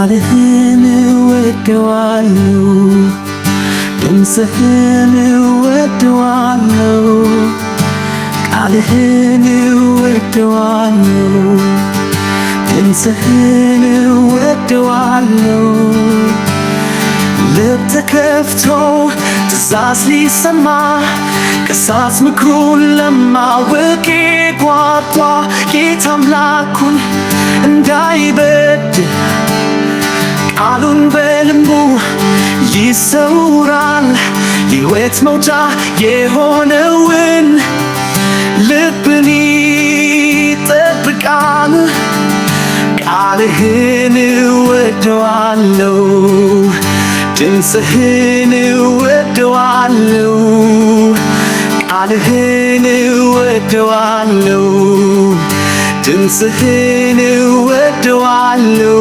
ቃልህን እወደዋለሁ ድምፅህን እወደዋለሁ ቃልህን እወደዋለሁ ድምፅህን እወደዋለሁ ልብ ተከፍቶ ትእዛዝ ሊሰማ ከሳት ምክሩን ለማወቅ ጓጓ ጌታ አምላኩን እንዳይበድል ቃሉን በልቡ ይሰውራል ሕይወት መውጫ የሆነውን ልብን ይጠብቃል ቃልህን እወደዋለሁ ድምፅህን እወደዋለሁ ቃልህን እወደዋለሁ ድምፅህን እወደዋለሁ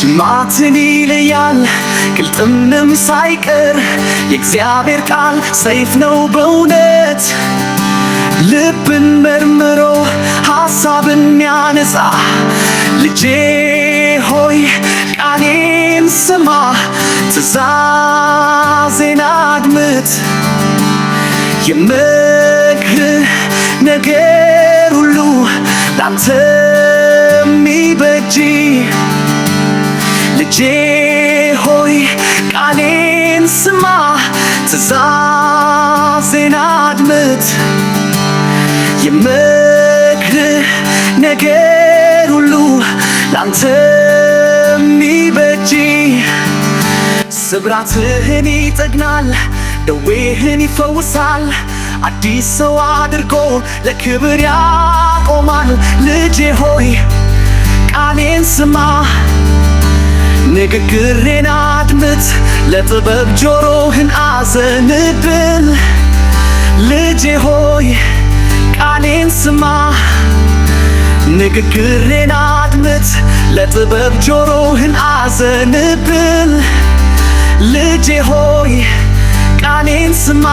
ጅማትን ይለያል ቅልጥምንም ሳይቀር የእግዚአብሔር ቃል ሰይፍ ነው በእውነት ልብን መርምሮ ሐሳብን ያነጻ ልጄ ሆይ ቃሌን ስማ ትእዛዜን አድምጥ የምክርህ ነገር ሁሉ ላንተ የሚበጅ ልጄ ሆይ ቃሌን ስማ ትእዛዜን አድምጥ የምክርህ ነገር ሁሉ ላንተ የሚበጅ ስብራትህን ይጠግናል ደዌህን ይፈውሳል አዲስ ሰው አድርጎ ለክብር ያቆማል ልጄ ሆይ ቃሌን ስማ ንግግሬን አድምጥ ለጥበብ ጆሮህን አዘንብል ልጄ ሆይ ቃሌን ስማ ንግግሬን አድምጥ ለጥበብ ጆሮህን አዘንብል ልጄ ሆይ ቃሌን ስማ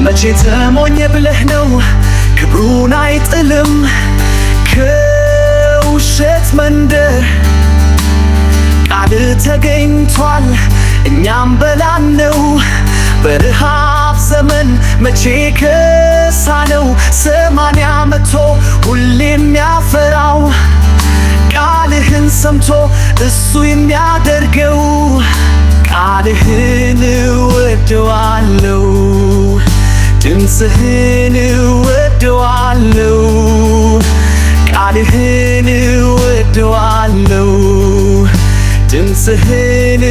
መቼ ተሞኘ ብለህ ነው ክብሩን አይጥልም ከውሸት መንደር ቃል ተገኝቷል እኛም በላነው በረሃብ ዘመን መቼ ከሳነው 80 መቶ ሁሌም ያፈራው ቃልህን ሰምቶ እሱ የሚያደርገው ቃልህን እወደዋለሁ ድምፅህን እወደዋለሁ ቃልህን እወደዋለሁ ድምፅህን